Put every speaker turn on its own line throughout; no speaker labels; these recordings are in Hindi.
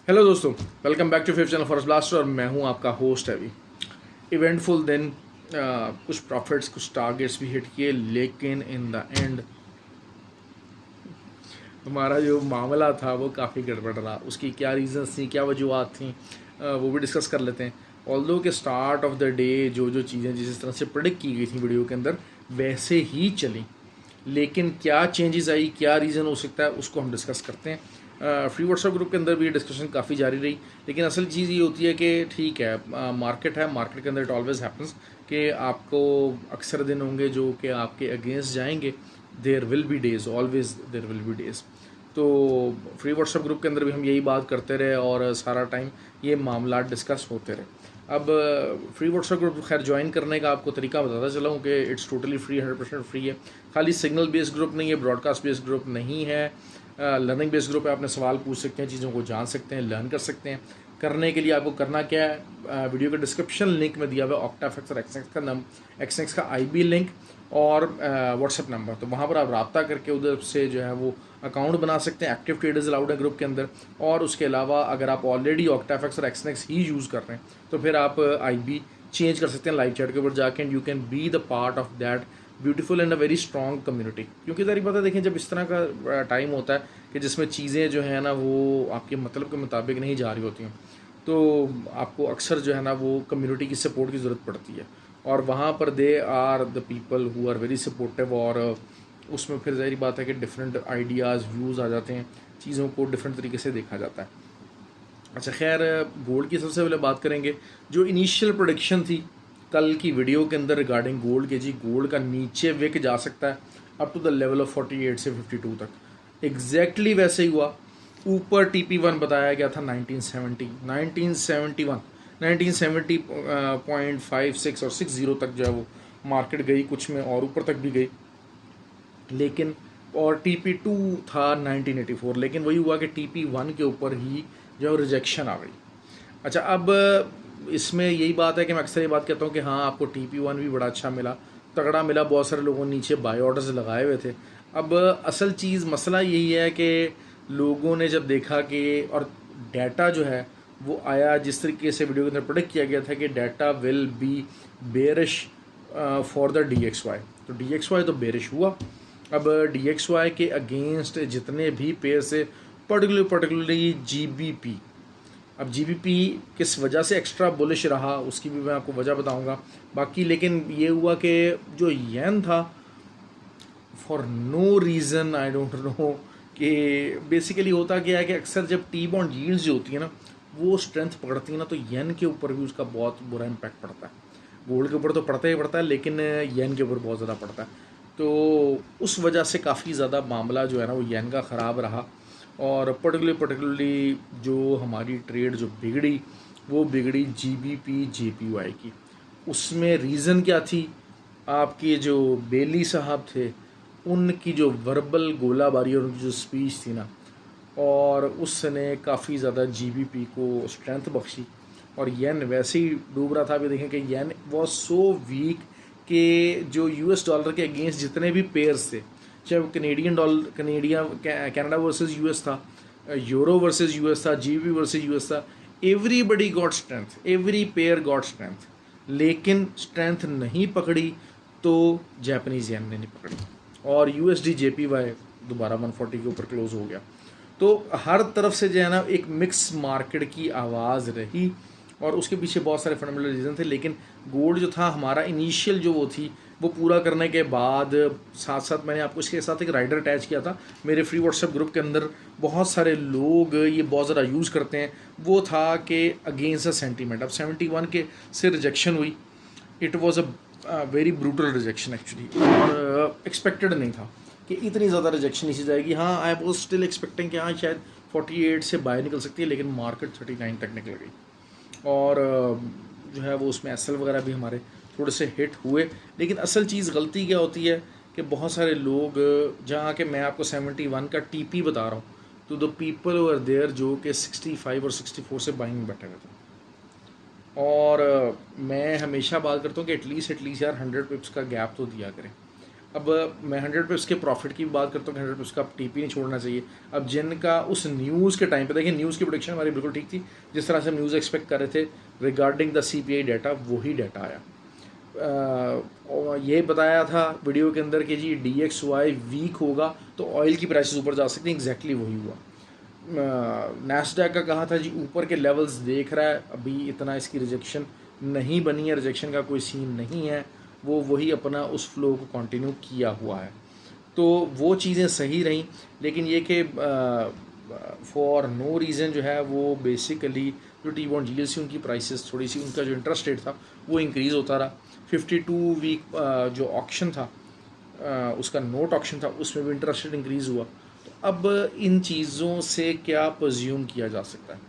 हेलो दोस्तों, welcome back to fifth channel forest blaster और मैं हूं आपका होस्ट अभी। इवेंटफुल दिन, कुछ प्रॉफिट्स कुछ टारगेट्स भी हिट किए, लेकिन इन द एंड हमारा जो मामला था वो काफ़ी गड़बड़ रहा। उसकी क्या रीज़न्स थी, क्या वजूहत थी, वो भी डिस्कस कर लेते हैं। ऑल्दो के स्टार्ट ऑफ द डे जो चीज़ें जिस तरह से प्रेडिक्ट की गई थी वीडियो के अंदर वैसे ही चली, लेकिन क्या चेंजेस आई, क्या रीज़न हो सकता है, उसको हम डिस्कस करते हैं। फ्री व्हाट्सएप ग्रुप के अंदर भी डिस्कशन काफ़ी जारी रही, लेकिन असल चीज़ ये होती है कि ठीक है, मार्केट है, मार्केट के अंदर इट ऑलवेज हैपन्स कि आपको अक्सर दिन होंगे जो कि आपके अगेंस्ट जाएंगे। There will be days, always there will be days. तो फ्री व्हाट्सएप ग्रुप के अंदर भी हम यही बात करते रहे और सारा टाइम ये मामला डिस्कस होते रहे। अब फ्री व्हाट्सएप ग्रुप खैर ज्वाइन करने का आपको तरीका बताता चला हूँ कि इट्स टोटली फ्री, 100% फ्री है। खाली सिग्नल बेस्ड ग्रुप नहीं है, ब्रॉडकास्ट बेस्ड ग्रुप नहीं है, लर्निंग बेस्ड ग्रुप है। अपने सवाल पूछ सकते हैं, चीज़ों को जान सकते हैं, लर्न कर सकते हैं। करने के लिए आपको करना क्या है, वीडियो के डिस्क्रिप्शन लिंक में दिया हुआ ऑक्टाफैक्स और एक्सनेक्स का आईबी लिंक और व्हाट्सएप नंबर, तो वहाँ पर आप रब्ता करके उधर से जो है वो अकाउंट बना सकते हैं। एक्टिव ट्रेडर्स अलाउड है ग्रुप के अंदर। और उसके अलावा अगर आप ऑलरेडी ऑक्टाफैक्स और एक्सनेक्स ही यूज़ कर रहे हैं तो फिर आप आईबी चेंज कर सकते हैं लाइव चैट के ऊपर जाके, and you can be the part of that beautiful and a very strong community. क्योंकि ज़ाहिर बात है, देखें, जब इस तरह का टाइम होता है कि जिसमें चीज़ें जो है ना वो आपके मतलब के मुताबिक नहीं जा रही होती हैं, तो आपको अक्सर जो है ना वो कम्युनिटी की सपोर्ट की ज़रूरत पड़ती है। और वहाँ पर they are the people who are very supportive, और उसमें फिर ज़ाहिर बात है कि डिफरेंट आइडियाज़ व्यूज़ आ जाते हैं, चीज़ों को डिफरेंट तरीके से देखा जाता है। अच्छा, खैर, गोल्ड की सबसे पहले बात करेंगे। जो इनिशियल प्रोडिक्शन थी कल की वीडियो के अंदर रिगार्डिंग गोल्ड के, जी गोल्ड का नीचे विक जा सकता है up to the level of 48 से 52 तक, एग्जैक्टली वैसे ही हुआ। ऊपर TP1 बताया गया था 1970, 1971, 1970.56 और 60 तक जो है वो मार्केट गई, कुछ में और ऊपर तक भी गई। लेकिन और TP2 था 1984, लेकिन वही हुआ कि TP1 के ऊपर ही जो रिजेक्शन आ गई। अच्छा, अब इसमें यही बात है कि मैं अक्सर ये बात कहता हूँ कि हाँ, आपको TP1 भी बड़ा अच्छा मिला, तगड़ा मिला, बहुत सारे लोगों ने नीचे बाय ऑर्डर्स लगाए हुए थे। अब असल चीज़ मसला यही है कि लोगों ने जब देखा कि और डाटा जो है वो आया जिस तरीके से वीडियो के अंदर प्रेडिक्ट किया गया था कि data will be bearish for the DXY, तो DXY तो बेरिश हुआ। अब DXY के अगेंस्ट जितने भी पेयर से, पर्टिकुलरली GBP, अब GBP किस वजह से एक्स्ट्रा बुलिश रहा उसकी भी मैं आपको वजह बताऊंगा। बाकी लेकिन ये हुआ कि जो येन था, for no reason I don't know, कि बेसिकली होता क्या है कि अक्सर जब टी बॉन्ड यील्ड्स जो होती है ना वो स्ट्रेंथ पकड़ती है ना, तो येन के ऊपर भी उसका बहुत बुरा इम्पैक्ट पड़ता है। गोल्ड के ऊपर तो पड़ता ही पड़ता है, लेकिन येन के ऊपर बहुत ज़्यादा पड़ता है। तो उस वजह से काफ़ी ज़्यादा मामला जो है ना वो येन का ख़राब रहा। और पर्टिकुलरली जो हमारी ट्रेड जो बिगड़ी वो बिगड़ी GBP JPY की। उसमें रीज़न क्या थी, आपके जो बेली साहब थे उनकी जो वर्बल गोलाबारी और उनकी जो स्पीच थी ना, और उसने काफ़ी ज़्यादा GBP को स्ट्रेंथ बख्शी। और येन वैसे ही डूब रहा था। अभी देखें कि येन वॉज सो वीक कि जो US डॉलर के अगेंस्ट जितने भी पेयर्स थे, चाहे वो कनाडा वर्सेस US था, यूरो वर्सेस US था, GBP वर्सेस US था, everybody got strength, every pair got strength, लेकिन स्ट्रेंथ नहीं पकड़ी तो जापानीज़ येन ने नहीं पकड़ी, और USD JPY दोबारा 140 के ऊपर क्लोज हो गया। तो हर तरफ से जो है ना एक मिक्स मार्केट की आवाज़ रही, और उसके पीछे बहुत सारे फंडामेंटल रीज़न थे। लेकिन गोल्ड जो था हमारा इनिशियल जो वो थी वो पूरा करने के बाद, साथ साथ मैंने आपको इसके साथ एक राइडर अटैच किया था मेरे फ्री व्हाट्सएप ग्रुप के अंदर। बहुत सारे लोग ये बहुत ज़्यादा यूज़ करते हैं। वो था कि अगेंस्ट द सेंटीमेंट, अब 71 के से रिजेक्शन हुई। It was a very brutal rejection actually, और एक्सपेक्टेड नहीं था कि इतनी ज़्यादा रिजेक्शन नीचे जाएगी। हाँ, आई वॉज स्टिल एक्सपेक्टिंग कि हाँ शायद 48 से बाहर निकल सकती है, लेकिन मार्केट 39 तक निकल गई। और जो है वो उसमें एसएल वगैरह भी हमारे थोड़े से हिट हुए। लेकिन असल चीज़ गलती क्या होती है कि बहुत सारे लोग, जहाँ के मैं आपको 71 का TP बता रहा हूँ, तो द पीपल वर देयर जो कि 65 और 64 से बाइंग में बैठे हुए थे। और मैं हमेशा बात करता हूँ कि एटलीस्ट यार 100 पिप्स का गैप तो दिया करें। अब मैं 100 पिप्स के प्रॉफिट की बात करता हूँ कि 100 पिप्स का टीपी नहीं छोड़ना चाहिए। अब जिनका उस न्यूज़ के टाइम पे, देखिए न्यूज़ की प्रोडिक्शन हमारी बिल्कुल ठीक थी, जिस तरह से हम न्यूज़ एक्सपेक्ट कर रहे थे रिगार्डिंग द CPI डाटा, वही डाटा आया। और ये बताया था वीडियो के अंदर कि जी DXY वीक होगा तो ऑयल की प्राइसेस ऊपर जा सकती हैं, एग्जैक्टली वही हुआ। नैस्डैक का कहा था जी ऊपर के लेवल्स देख रहा है, अभी इतना इसकी रिजेक्शन नहीं बनी है, रिजेक्शन का कोई सीन नहीं है, वो वही अपना उस फ्लो को कंटिन्यू किया हुआ है। तो वो चीज़ें सही रहीं, लेकिन ये कि फॉर नो रीज़न जो है वो बेसिकली जो टी बॉन्ड GLC उनकी प्राइसेस थोड़ी सी, उनका जो इंटरेस्ट रेट था वो इंक्रीज़ होता रहा। 52 वीक जो ऑक्शन था उसका नोट ऑक्शन था, उसमें भी इंटरेस्ट रेट इंक्रीज़ हुआ। तो अब इन चीज़ों से क्या प्रज्यूम किया जा सकता है?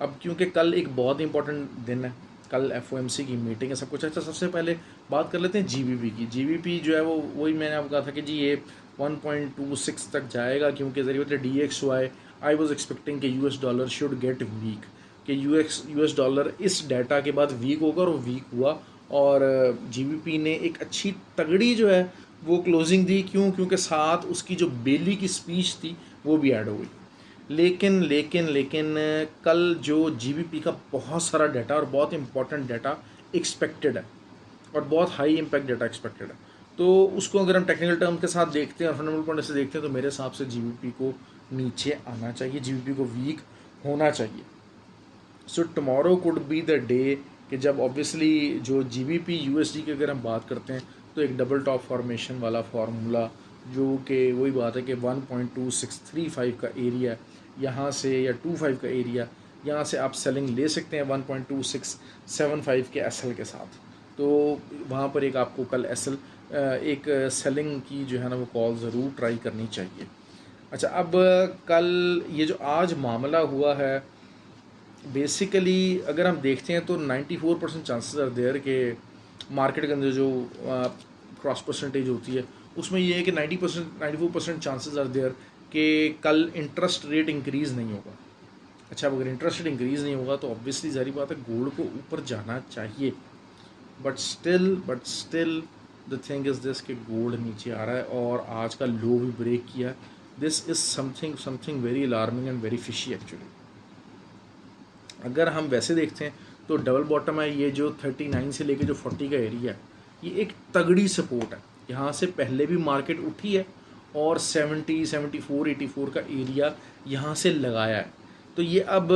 अब क्योंकि कल एक बहुत इंपॉर्टेंट दिन है, कल FOMC की मीटिंग है, सब कुछ। अच्छा, सबसे पहले बात कर लेते हैं GBP की। GBP जो है वो वही मैंने आपको कहा था कि जी ये 1.26 तक जाएगा, क्योंकि ज़रिए DXY आई वॉज एक्सपेक्टिंग कि US dollar should get weak, कि US डॉलर इस डाटा के बाद वीक होगा, और वो वीक हुआ। और GBP ने एक अच्छी तगड़ी जो है वो क्लोजिंग दी। क्यों? क्योंकि साथ उसकी जो बेली की स्पीच थी वो भी ऐड हो गई। लेकिन लेकिन लेकिन कल जो GBP का बहुत सारा डाटा और बहुत इंपॉर्टेंट डाटा एक्सपेक्टेड है, और बहुत हाई इम्पैक्ट डाटा एक्सपेक्टेड है, तो उसको अगर हम टेक्निकल टर्म के साथ देखते हैं और फंडामेंटल पॉइंट से देखते हैं, तो मेरे हिसाब से GBP को नीचे आना चाहिए, GBP को वीक होना चाहिए। So tomorrow could be the day कि जब ऑब्वियसली जो GBP USD की अगर हम बात करते हैं तो एक डबल टॉप फॉर्मेशन वाला फार्मूला, जो कि वही बात है कि 1.2635 का एरिया यहाँ से, या 25 का एरिया यहाँ से आप सेलिंग ले सकते हैं 1.2675 के SL के साथ। तो वहाँ पर एक आपको कल SL एक सेलिंग की जो है ना वो कॉल ज़रूर ट्राई करनी चाहिए। अच्छा, अब कल ये जो आज मामला हुआ है, बेसिकली अगर हम देखते हैं तो 94% चांसेस आर देयर के मार्केट के अंदर जो क्रॉस परसेंटेज होती है उसमें ये है कि 94% चांसेस आर देयर कि कल इंटरेस्ट रेट इंक्रीज़ नहीं होगा। अच्छा, अब अगर इंटरेस्ट रेट इंक्रीज़ नहीं होगा तो ऑब्वियसली सारी बात है गोल्ड को ऊपर जाना चाहिए, but still the thing is this कि गोल्ड नीचे आ रहा है और आज का लो भी ब्रेक किया। This is something very alarming and very fishy actually. अगर हम वैसे देखते हैं तो डबल बॉटम है, ये जो 39 से लेके जो 40 का एरिया है, ये एक तगड़ी सपोर्ट है। यहाँ से पहले भी मार्केट उठी है और 70, 74, 84 का एरिया यहाँ से लगाया है। तो ये अब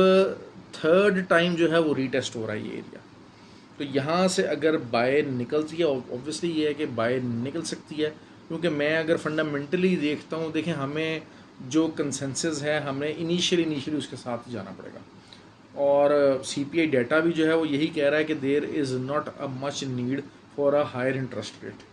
थर्ड टाइम जो है वो रीटेस्ट हो रहा है ये एरिया। तो यहाँ से अगर बाय निकलती है, ऑब्वियसली ये है कि बाय निकल सकती है, क्योंकि मैं अगर फंडामेंटली देखता हूँ, देखें हमें जो कंसेंसस है हमें इनिशियली उसके साथ ही जाना पड़ेगा। और CPI डाटा भी जो है वो यही कह रहा है कि there is not a much need for a higher interest rate,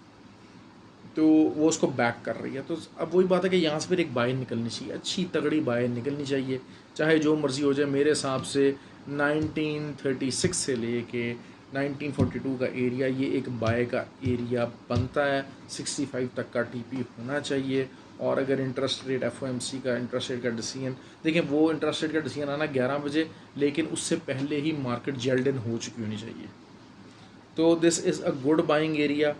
तो वो उसको बैक कर रही है। तो अब वही बात है कि यहाँ से फिर एक बाय निकलनी चाहिए, अच्छी तगड़ी बाय निकलनी चाहिए, चाहे जो मर्ज़ी हो जाए। मेरे हिसाब से 1936 से लेके 1942 का एरिया, ये एक बाय का एरिया बनता है। 65 तक का TP होना चाहिए। और अगर इंटरेस्ट रेट FOMC का इंटरेस्ट रेट का डिसीजन देखें, वो इंटरेस्ट रेट का डिसीजन आना 11 बजे, लेकिन उससे पहले ही मार्केट जेल्ड इन हो चुकी होनी चाहिए। तो this is a good buying area.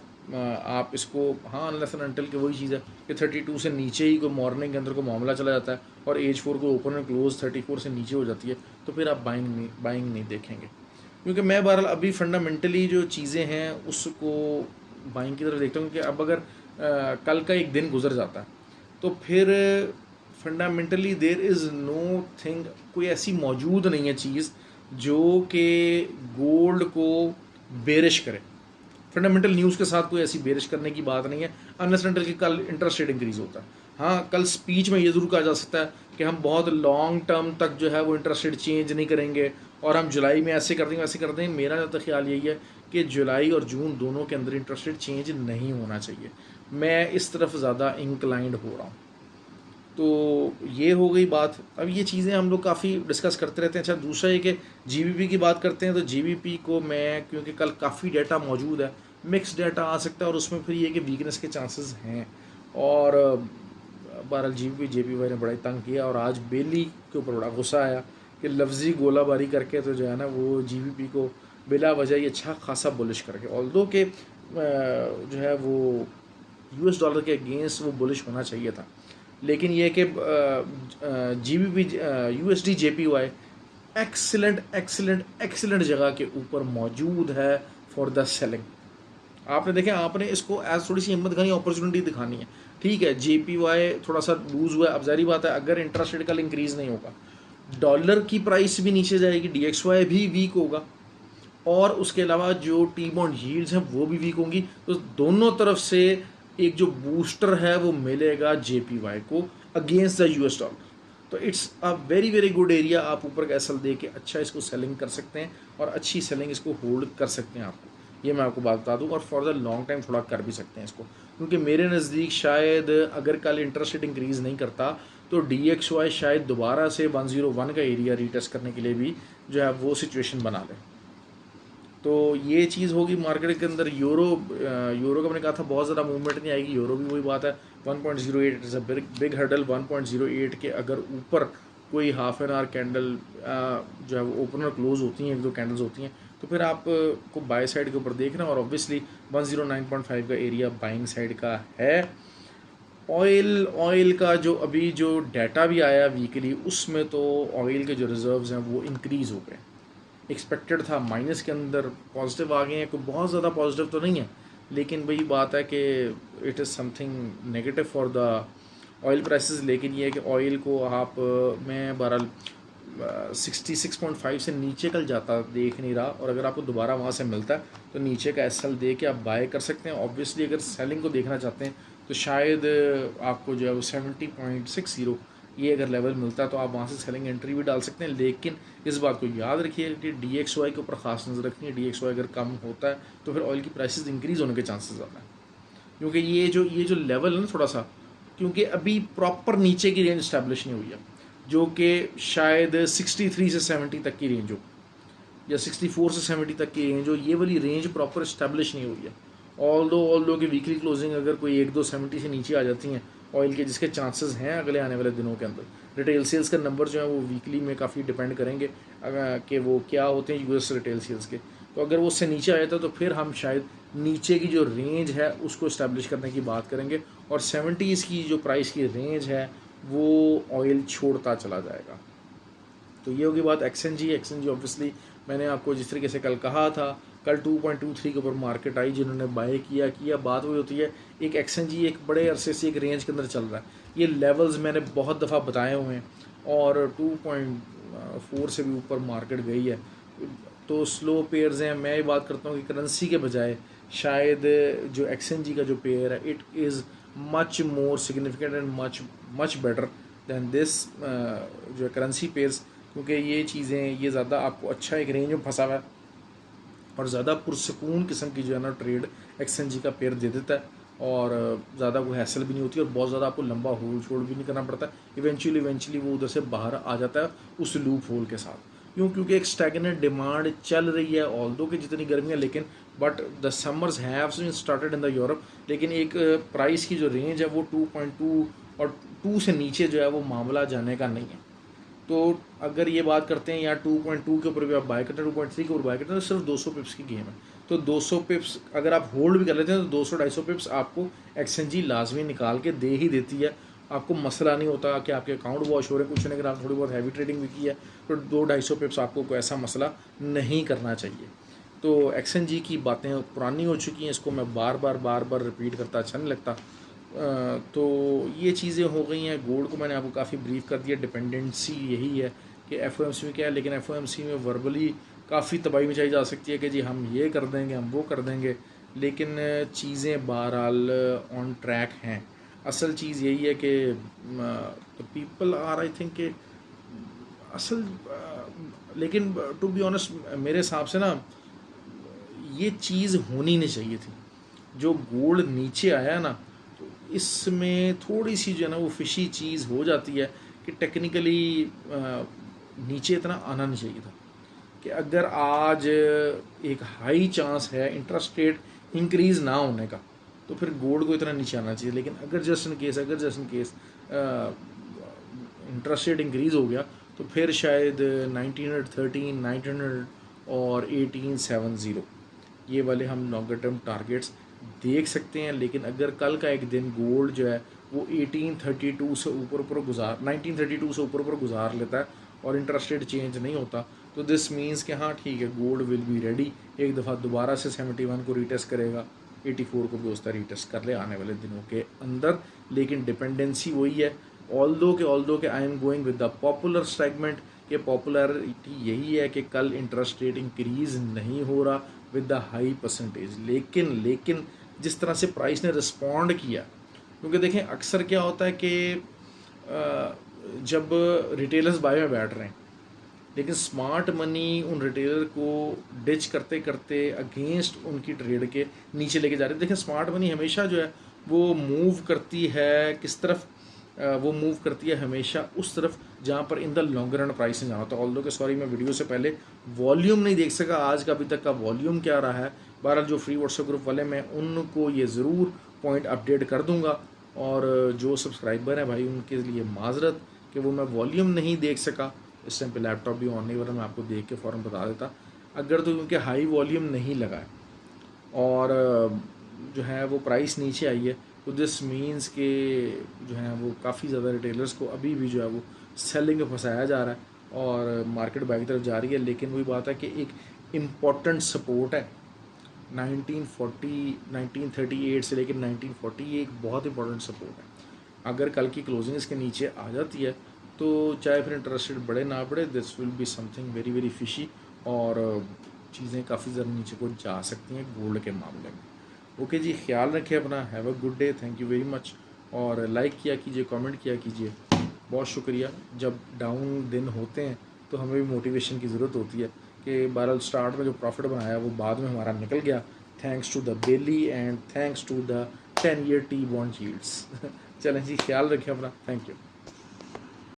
आप इसको, हाँ, अनलेस एंड अनटिल कि वही चीज़ है कि 32 से नीचे ही कोई मॉर्निंग के अंदर को मामला चला जाता है और एज 4 को ओपन एंड क्लोज 34 से नीचे हो जाती है, तो फिर आप बाइंग नहीं देखेंगे। क्योंकि मैं बहरहाल अभी फंडामेंटली जो चीज़ें हैं उसको बाइंग की तरफ देखता हूँ कि अब अगर कल का एक दिन गुजर जाता है तो फिर fundamentally there is no thing, कोई ऐसी मौजूद नहीं है चीज़ जो कि गोल्ड को बेरिश करे। फंडामेंटल न्यूज़ के साथ कोई ऐसी बेरिश करने की बात नहीं है, अनलेस अनटिल कि कल इंटरेस्ट रेट इंक्रीज़ होता है। हाँ, कल स्पीच में ये ज़रूर कहा जा सकता है कि हम बहुत लॉन्ग टर्म तक जो है वो इंटरेस्ट रेट चेंज नहीं करेंगे और हम जुलाई में ऐसे कर देंगे वैसे कर देंगे। मेरा तो ख्याल यही है कि जुलाई और जून दोनों के अंदर इंटरेस्ट रेट चेंज नहीं होना चाहिए। मैं इस तरफ ज़्यादा इंक्लाइंड हो रहा हूँ। तो ये हो गई बात। अब ये चीज़ें हम लोग काफ़ी डिस्कस करते रहते हैं। अच्छा, दूसरा ये कि GBP की बात करते हैं तो GBP को मैं, क्योंकि कल काफ़ी डाटा मौजूद है, मिक्स डाटा आ सकता है और उसमें फिर ये कि वीकनेस के चांसेस हैं। और बहरहाल JPY ने बड़ा ही तंग किया और आज बेली के ऊपर बड़ा गुस्सा आया कि लफ्ज़ी गोलाबारी करके तो जो है ना वो GBP को बिला वजह ही अच्छा खासा बुलिश करके, ऑल्दो के जो है वो US डॉलर के अगेंस्ट वो बुलिश होना चाहिए था, लेकिन ये कि GBP USD JPY excellent excellent excellent जगह के ऊपर मौजूद है फॉर द सेलिंग। आपने देखें, आपने इसको एज थोड़ी सी हिम्मत खानी अपॉर्चुनिटी दिखानी है। ठीक है, JPY थोड़ा सा लूज हुआ है, अब जारी बात है अगर इंटरेस्ट रेट कल इंक्रीज़ नहीं होगा, डॉलर की प्राइस भी नीचे जाएगी, DXY भी वीक होगा, और उसके अलावा जो टी बॉन्ड यील्ड्स हैं वो भी वीक होंगी। तो दोनों तरफ से एक जो बूस्टर है वो मिलेगा JPY को अगेंस्ट द US डॉलर। तो it's a very very good area, आप ऊपर का एसएल दे के अच्छा इसको सेलिंग कर सकते हैं और अच्छी सेलिंग इसको होल्ड कर सकते हैं आपको, ये मैं आपको बात बता दूं, और फॉर द लॉन्ग टाइम थोड़ा कर भी सकते हैं इसको, क्योंकि मेरे नज़दीक शायद अगर कल इंटरेस्ट रेट इंक्रीज़ नहीं करता तो DXY शायद दोबारा से 101 का एरिया रीटेस्ट करने के लिए भी जो है वो सिचुएशन बना ले। तो ये चीज़ होगी मार्केट के अंदर। यूरो का मैंने कहा था बहुत ज़्यादा मूवमेंट नहीं आएगी, यूरो भी वही बात है 1.08 इज़ अ बिग हर्डल। 1.08 के अगर ऊपर कोई हाफ एन आवर कैंडल जो है वो ओपनर क्लोज होती हैं, एक दो कैंडल्स होती हैं, तो फिर आप को बाय साइड के ऊपर देखना, और ऑब्वियसली 109.5 का एरिया बाइंग साइड का है। ऑयल का जो अभी जो डाटा भी आया वीकली, उसमें तो ऑयल के जो रिजर्व्स हैं वो इंक्रीज़ हो गए, एक्सपेक्टेड था माइनस के अंदर पॉजिटिव आ गए हैं, कोई बहुत ज़्यादा पॉजिटिव तो नहीं है, लेकिन वही बात है कि it is something negative for the oil prices. लेकिन ये है कि ऑयल को आप मैं बहरहाल 66.5 से नीचे कल जाता देख नहीं रहा, और अगर आपको दोबारा वहाँ से मिलता है तो नीचे का एसएल दे के आप बाय कर सकते हैं। ऑब्वियसली अगर सेलिंग को देखना चाहते हैं तो शायद आपको जो है वो 70.60 ये अगर लेवल मिलता है तो आप वहाँ से सेलिंग एंट्री भी डाल सकते हैं। लेकिन इस बात को याद रखिए कि DXY के ऊपर ख़ास नज़र रखनी है। DXY अगर कम होता है तो फिर ऑयल की प्राइसेस इंक्रीज़ होने के चांसेस ज़्यादा हैं, क्योंकि ये जो लेवल है ना थोड़ा सा, क्योंकि अभी प्रॉपर नीचे की रेंज इस्टेब्लिश नहीं हुई है, जो कि शायद 63 से 70 तक की रेंज हो, या 64 से 70 तक की रेंज हो, ये वाली रेंज प्रॉपर इस्टेब्लिश नहीं हुई है। ऑल दो कि वीकली क्लोजिंग अगर कोई 1-2 70 से नीचे आ जाती हैं ऑयल के, जिसके चांसेस हैं अगले आने वाले दिनों के अंदर, रिटेल सेल्स का नंबर जो है वो वीकली में काफ़ी डिपेंड करेंगे कि वो क्या होते हैं US रिटेल सेल्स के। तो अगर वो उससे नीचे आ जाता है तो फिर हम शायद नीचे की जो रेंज है उसको इस्टेब्लिश करने की बात करेंगे, और 70s की जो प्राइस की रेंज है वो ऑयल छोड़ता चला जाएगा। तो ये होगी बात एक्सएनजी ऑब्वियसली मैंने आपको जिस तरीके से कल कहा था, कल 2.23 के ऊपर मार्केट आई, जिन्होंने बाय किया बात वही होती है। एक एक्सएनजी एक बड़े अरसे से एक रेंज के अंदर चल रहा है, ये लेवल्स मैंने बहुत दफ़ा बताए हुए हैं, और 2.4 से भी ऊपर मार्केट गई है। तो स्लो पेयर्स हैं, मैं ये बात करता हूँ कि करेंसी के बजाय शायद जो एक्सएनजी का जो पेयर है it is much more significant and much better than this जो करेंसी पेयर्स, क्योंकि ये चीज़ें ये ज़्यादा आपको अच्छा एक रेंज में फंसा हुआ है और ज़्यादा पुरसकून किस्म की जो है ना ट्रेड एक्सएनजी का पेयर दे देता है, और ज़्यादा कोई हैसल भी नहीं होती, और बहुत ज़्यादा आपको लंबा होल्ड छोड़ भी नहीं करना पड़ता। इवेंचुअली वो उधर से बाहर आ जाता है उस लूप होल के साथ। क्योंकि एक स्टैगनेंट डिमांड चल रही है, ऑल्दो कि जितनी गर्मी है, लेकिन but the summers have started in the Europe, लेकिन एक प्राइस की जो रेंज है वो 2.2 और 2 से नीचे जो है वो मामला जाने का नहीं है। तो अगर ये बात करते हैं या 2.2 के ऊपर भी आप बाय करते हैं, 2.3 के ऊपर बाय करते हैं, तो सिर्फ 200 पिप्स की गेम है। तो 200 पिप्स अगर आप होल्ड भी कर लेते हैं तो 200-250 पिप्स आपको एक्सएनजी लाजमी निकाल के दे ही देती है। आपको मसला नहीं होता कि आपके अकाउंट वॉश हो रहे हैं, कुछ नहीं, अगर आप थोड़ी बहुत हैवी ट्रेडिंग भी की है तो 200-250 पिप्स आपको कोई ऐसा मसला नहीं करना चाहिए। तो एक्सएनजी की बातें पुरानी हो चुकी हैं, इसको मैं बार बार रिपीट करता अच्छा नहीं लगता। तो ये चीज़ें हो गई हैं। गोल्ड को मैंने आपको काफ़ी ब्रीफ कर दिया, डिपेंडेंसी यही है कि FOMC में क्या है, लेकिन FOMC में वर्बली काफ़ी तबाही मचाई जा सकती है कि जी हम ये कर देंगे, हम वो कर देंगे, लेकिन चीज़ें बहरहाल ऑन ट्रैक हैं। असल चीज़ यही है कि तो पीपल आर आई थिंक कि असल लेकिन टू बी ऑनेस्ट मेरे हिसाब से ना ये चीज़ होनी नहीं चाहिए थी। जो गोल्ड नीचे आया ना, तो इसमें थोड़ी सी जो है ना वो फिशी चीज़ हो जाती है कि टेक्निकली नीचे इतना आना नहीं चाहिए था। कि अगर आज एक हाई चांस है इंटरेस्ट रेट इंक्रीज़ ना होने का, तो फिर गोल्ड को इतना नीचे आना चाहिए। लेकिन अगर just in case interest rate increase हो गया तो फिर शायद 1913, 1900 और 1870 ये वाले हम लॉन्गर टर्म टारगेट्स देख सकते हैं। लेकिन अगर कल का एक दिन गोल्ड जो है वो 1832 से ऊपर गुजार 1932 से ऊपर गुजार लेता है और इंटरेस्ट रेट चेंज नहीं होता, तो दिस मीन्स कि हाँ ठीक है, गोल्ड विल बी रेडी, एक दफ़ा दोबारा से 71 को रीटेस्ट करेगा, 84 को भी उसका रीटेस्ट कर ले आने वाले दिनों के अंदर। लेकिन डिपेंडेंसी वही है, ऑल्दो के I am going with the popular segment, के पॉपुलरिटी यही है कि कल इंटरेस्ट रेट इंक्रीज़ नहीं हो रहा विद द हाई परसेंटेज। लेकिन जिस तरह से प्राइस ने रिस्पॉन्ड किया, क्योंकि देखें अक्सर क्या होता है कि जब रिटेलर्स बाय में बैठ रहे हैं, लेकिन स्मार्ट मनी उन रिटेलर को डिच करते करते अगेंस्ट उनकी ट्रेड के नीचे लेके जा रहे हैं। देखें स्मार्ट मनी हमेशा जो है वो मूव करती है किस तरफ, वो मूव करती है हमेशा उस तरफ जहाँ पर in the longer run price में जाना होता है। ऑल्दो के सॉरी मैं वीडियो से पहले वॉल्यूम नहीं देख सका आज का अभी तक का वॉल्यूम क्या रहा है। बहरहाल जो फ्री व्हाट्सएप ग्रुप वाले मैं उनको ये ज़रूर पॉइंट अपडेट कर दूंगा, और जो सब्सक्राइबर हैं भाई उनके लिए माजरत कि वो मैं वॉल्यूम नहीं देख सका। इस टाइम पे लैपटॉप भी ऑन नहीं, वरना मैं आपको देख के फ़ौरन बता देता। अगर तो क्योंकि हाई वॉल्यूम नहीं लगा है और जो है वो प्राइस नीचे आई है, तो दिस मीन्स के जो है वो काफ़ी ज़्यादा रिटेलर्स को अभी भी जो है वो सेलिंग में फंसाया जा रहा है और मार्केट बैक की तरफ जा रही है। लेकिन वही बात है कि एक इम्पॉर्टेंट सपोर्ट है 1938 से लेकर 1940, ये एक बहुत इंपॉर्टेंट सपोर्ट है। अगर कल की क्लोजिंग इसके नीचे आ जाती है तो चाहे फिर इंटरेस्ट रेट बढ़े ना बढ़े, this will be something very very fishy, और चीज़ें काफ़ी ज़्यादा नीचे को जा सकती हैं गोल्ड के मामले में। ओके जी, ख्याल रखें अपना, have a good day, thank you very much. और लाइक किया कीजिए, कमेंट किया कीजिए, बहुत शुक्रिया। जब डाउन दिन होते हैं तो हमें भी मोटिवेशन की ज़रूरत होती है कि बहरहाल स्टार्ट में जो प्रॉफिट बनाया वो बाद में हमारा निकल गया, thanks to the Bailey and thanks to the 10 year T bond yields. चलें जी, ख्याल रखें अपना, थैंक यू।